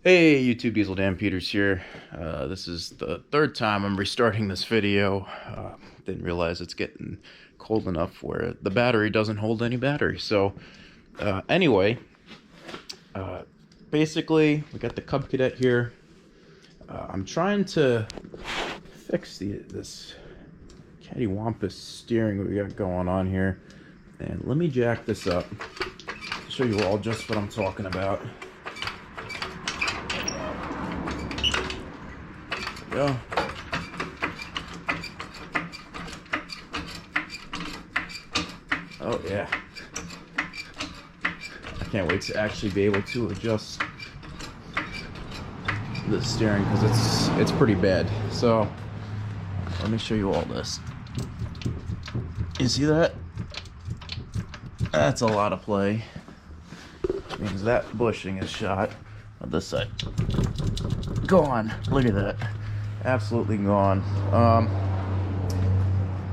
Hey YouTube, Diesel Dan Peters here. This is the third time I'm restarting this video. Didn't realize it's getting cold enough where the battery doesn't hold any battery. So anyway, basically we got the Cub Cadet here. I'm trying to fix this cattywampus steering we got going on here. And let me jack this up to show you all just what I'm talking about. Go. Oh yeah, I can't wait to actually be able to adjust the steering because it's pretty bad. So let me show you all this. You see that? That's a lot of play. Means that bushing is shot on this side. Gone. Look at that. Absolutely gone.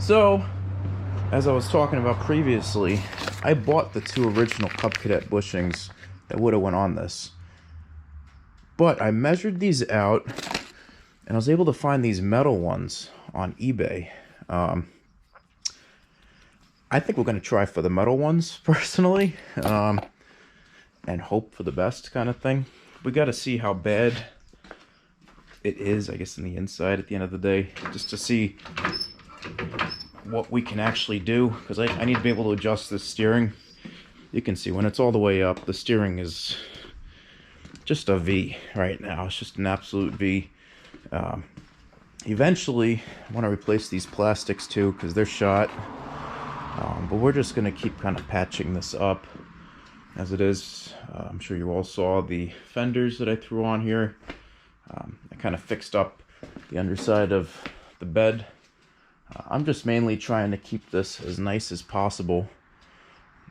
So as I was talking about previously, I bought the two original Cub Cadet bushings that would have went on this, but I measured these out and I was able to find these metal ones on eBay. I think we're going to try for the metal ones personally, and hope for the best kind of thing. We got to see how bad it is, I guess, in the inside at the end of the day, just to see what we can actually do, because I need to be able to adjust the steering. You can see when it's all the way up, the steering is just a V right now. It's just an absolute V. Eventually I want to replace these plastics too because they're shot, but we're just going to keep kind of patching this up as it is. I'm sure you all saw the fenders that I threw on here. I kind of fixed up the underside of the bed. I'm just mainly trying to keep this as nice as possible.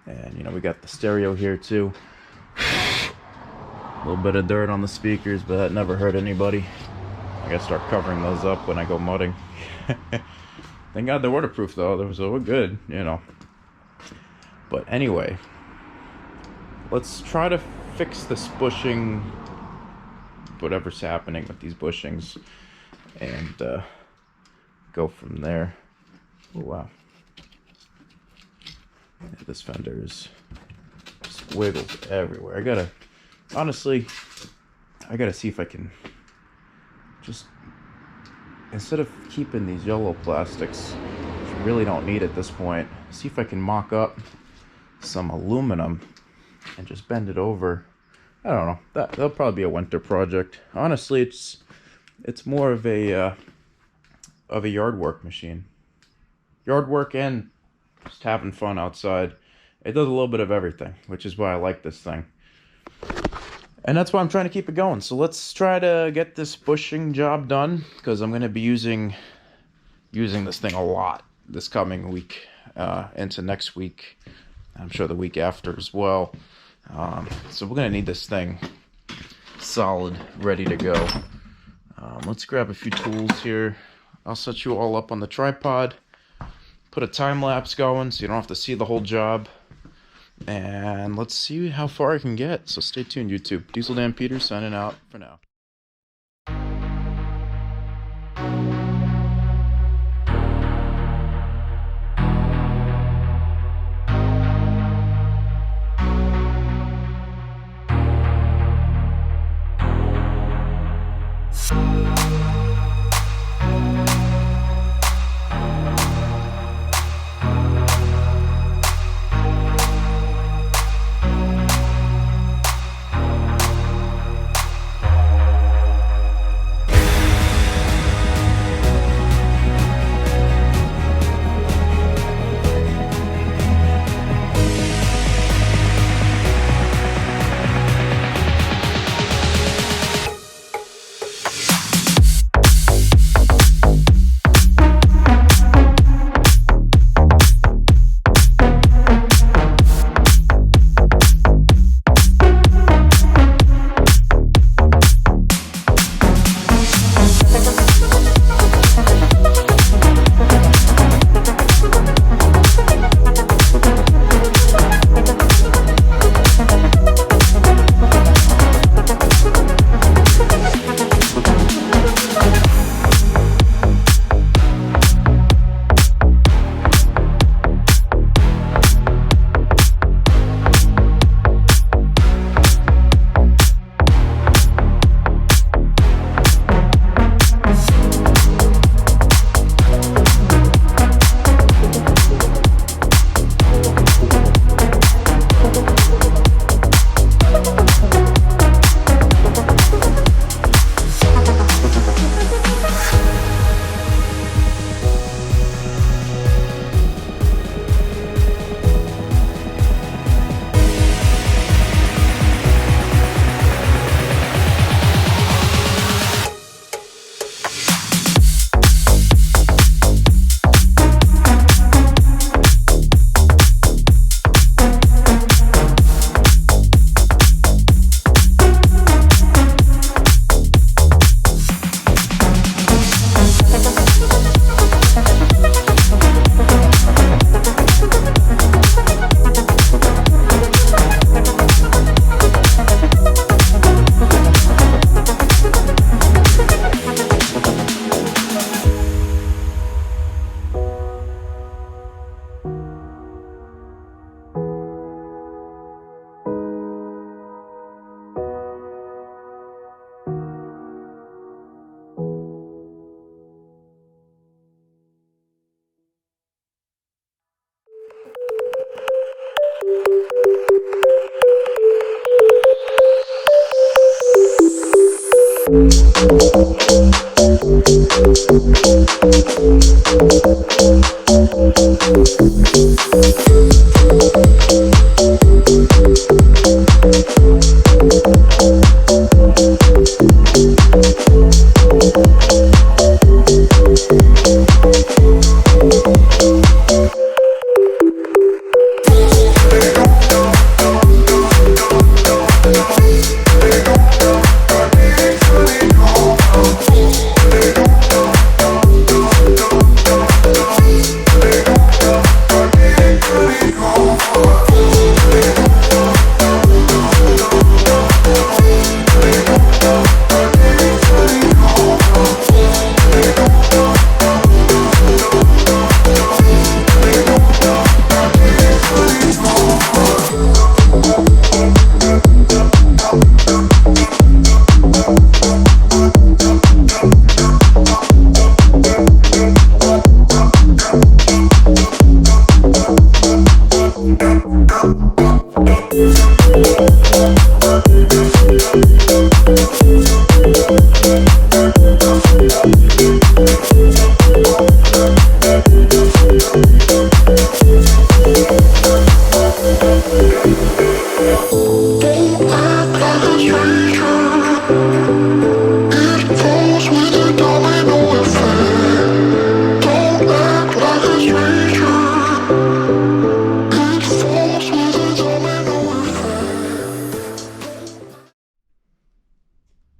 And, you know, we got the stereo here too. A little bit of dirt on the speakers, but that never hurt anybody. I gotta start covering those up when I go mudding. Thank God they're waterproof though, so we're good, you know. But anyway, let's try to fix this bushing, whatever's happening with these bushings, and go from there. Oh wow, yeah, this fender is just wiggles everywhere. Honestly, I gotta see if I can just, instead of keeping these yellow plastics, which you really don't need at this point, see if I can mock up some aluminum and just bend it over. I don't know. That'll probably be a winter project. Honestly, it's more of a yard work machine. Yard work and just having fun outside. It does a little bit of everything, which is why I like this thing. And that's why I'm trying to keep it going. So let's try to get this bushing job done, because I'm going to be using this thing a lot this coming week, into next week. I'm sure the week after as well. So we're going to need this thing solid, ready to go. Let's grab a few tools here. I'll set you all up on the tripod, put a time lapse going so you don't have to see the whole job, and let's see how far I can get. So stay tuned, YouTube. Diesel Dan Peters signing out for now.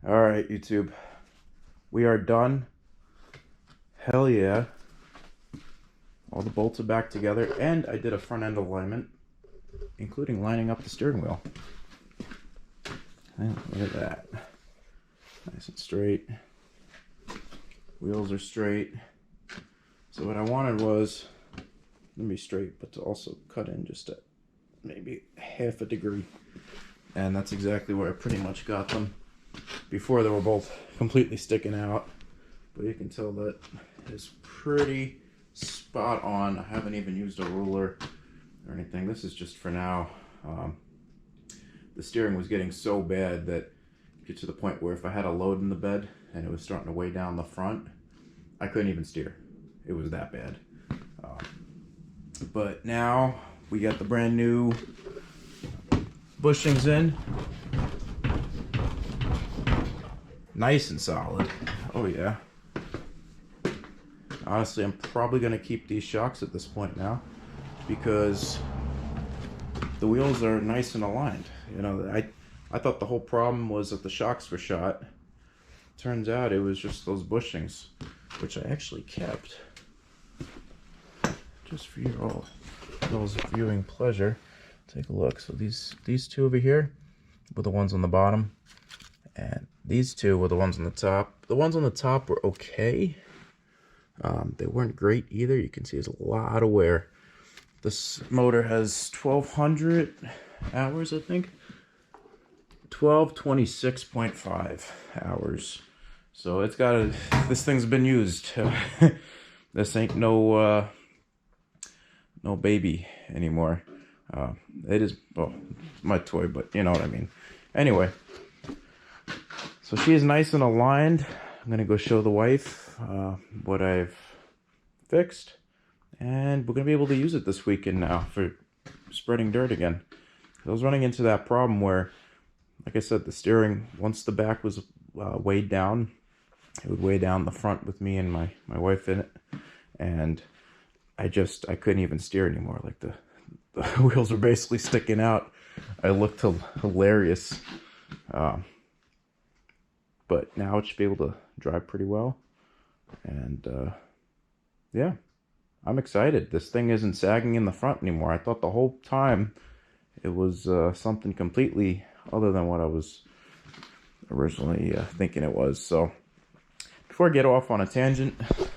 Alright, YouTube. We are done. Hell yeah. All the bolts are back together, and I did a front end alignment, including lining up the steering wheel. And look at that. Nice and straight. Wheels are straight. So what I wanted was to be straight, but to also cut in just at maybe half a degree. And that's exactly where I pretty much got them. Before they were both completely sticking out, but you can tell that it's pretty spot on. I haven't even used a ruler or anything. This is just for now. The steering was getting so bad that it get to the point where if I had a load in the bed and it was starting to weigh down the front, I couldn't even steer. It was that bad. But now we got the brand new bushings in. Nice and solid. Oh yeah. Honestly, I'm probably going to keep these shocks at this point now because the wheels are nice and aligned. You know, I thought the whole problem was that the shocks were shot. Turns out it was just those bushings, which I actually kept. Just for your all's viewing pleasure. Take a look. So these two over here were the ones on the bottom, and these two were the ones on the top. The ones on the top were okay. They weren't great either. You can see there's a lot of wear. This motor has 1,200 hours, I think. 1226.5 hours. So it's got a, this thing's been used. This ain't no baby anymore. It is, well, my toy, but you know what I mean. Anyway, so she is nice and aligned. I'm gonna go show the wife what I've fixed, and we're gonna be able to use it this weekend now for spreading dirt again. I was running into that problem where, like I said, the steering, once the back was weighed down, it would weigh down the front with me and my wife in it, and I couldn't even steer anymore. Like the wheels were basically sticking out. I looked hilarious. But now it should be able to drive pretty well. And yeah, I'm excited. This thing isn't sagging in the front anymore. I thought the whole time it was something completely other than what I was originally thinking it was. So before I get off on a tangent, let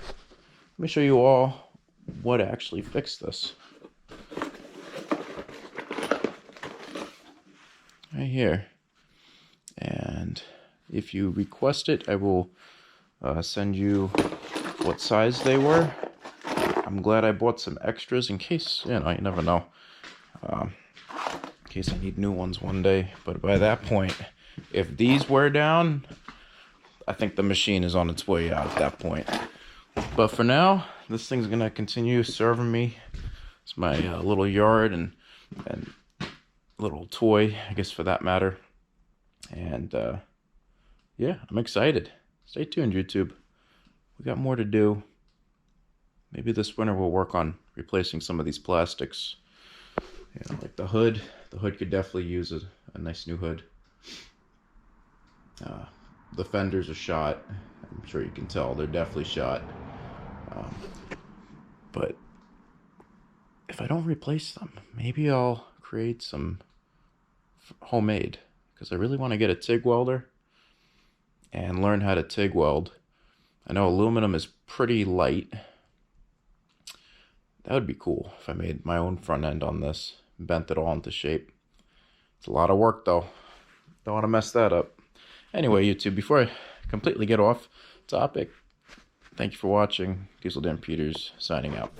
me show you all what actually fixed this. Right here. And if you request it, I will send you what size they were. I'm glad I bought some extras in case, you know, you never know. In case I need new ones one day. But by that point, if these wear down, I think the machine is on its way out at that point. But for now, this thing's gonna continue serving me. It's my little yard and little toy, I guess, for that matter. And yeah, I'm excited. Stay tuned, YouTube. We got more to do. Maybe this winter we'll work on replacing some of these plastics. You know, like the hood. The hood could definitely use a nice new hood. The fenders are shot. I'm sure you can tell they're definitely shot. But if I don't replace them, maybe I'll create some homemade, because I really want to get a TIG welder and learn how to TIG weld. I know aluminum is pretty light. That would be cool if I made my own front end on this, bent it all into shape. It's a lot of work though. Don't want to mess that up. Anyway, YouTube, before I completely get off topic, thank you for watching. Diesel Dan Peters signing out.